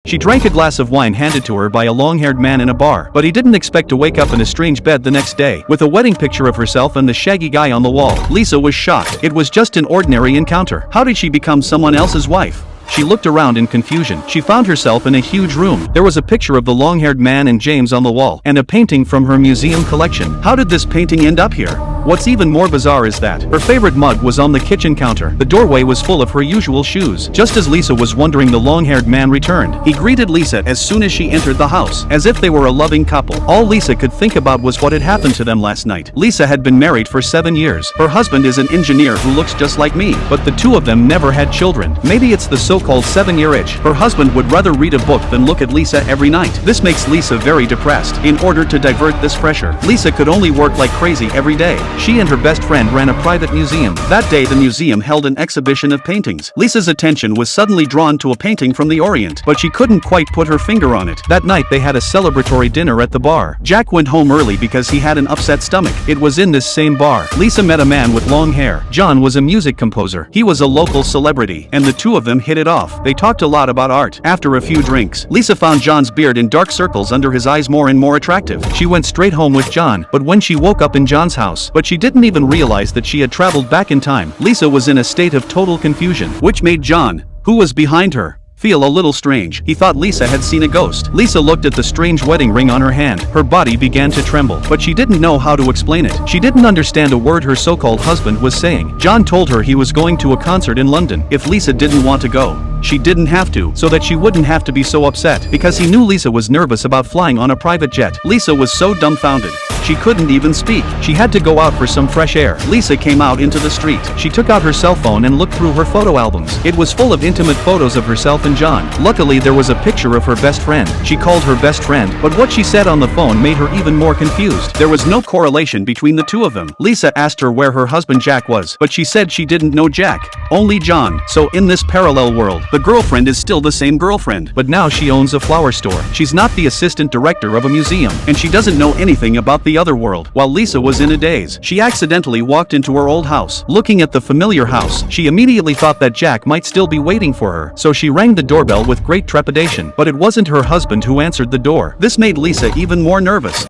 She drank a glass of wine handed to her by a long-haired man in a bar, but he didn't expect to wake up in a strange bed the next day, with a wedding picture of herself and the shaggy guy on the wall. Lisa was shocked. It was just an ordinary encounter. How did she become someone else's wife? She looked around in confusion. She found herself in a huge room. There was a picture of the long-haired man and James on the wall, and a painting from her museum collection. How did this painting end up here? What's even more bizarre is that her favorite mug was on the kitchen counter. The doorway was full of her usual shoes. Just as Lisa was wondering, the long-haired man returned. He greeted Lisa as soon as she entered the house, as if they were a loving couple. All Lisa could think about was what had happened to them last night. Lisa had been married for 7 years. Her husband is an engineer who looks just like me, but the two of them never had children. Maybe it's the so-called 7-year itch. Her husband would rather read a book than look at Lisa every night. This makes Lisa very depressed. In order to divert this pressure, Lisa could only work like crazy every day. She and her best friend ran a private museum. That day the museum held an exhibition of paintings. Lisa's attention was suddenly drawn to a painting from the Orient, but she couldn't quite put her finger on it. That night they had a celebratory dinner at the bar. Jack went home early because he had an upset stomach. It was in this same bar Lisa met a man with long hair. John was a music composer. He was a local celebrity, and the two of them hit it off. They talked a lot about art. After a few drinks, Lisa found John's beard and dark circles under his eyes more and more attractive. She went straight home with John, but when she woke up in John's house, she didn't even realize that she had traveled back in time. Lisa was in a state of total confusion, which made John, who was behind her, feel a little strange. He thought Lisa had seen a ghost. Lisa looked at the strange wedding ring on her hand. Her body began to tremble, but she didn't know how to explain it. She didn't understand a word her so-called husband was saying. John told her he was going to a concert in London. If Lisa didn't want to go, she didn't have to, so that she wouldn't have to be so upset, because he knew Lisa was nervous about flying on a private jet. Lisa was so dumbfounded. She couldn't even speak. She had to go out for some fresh air. Lisa came out into the street. She took out her cell phone and looked through her photo albums. It was full of intimate photos of herself and John. Luckily there was a picture of her best friend. She called her best friend, but what she said on the phone made her even more confused. There was no correlation between the two of them. Lisa asked her where her husband Jack was, but she said she didn't know Jack, only John. So in this parallel world, the girlfriend is still the same girlfriend, but now she owns a flower store. She's not the assistant director of a museum, and she doesn't know anything about the other world. While Lisa was in a daze, she accidentally walked into her old house. Looking at the familiar house, she immediately thought that Jack might still be waiting for her, so she rang the doorbell with great trepidation, but it wasn't her husband who answered the door. This made Lisa even more nervous.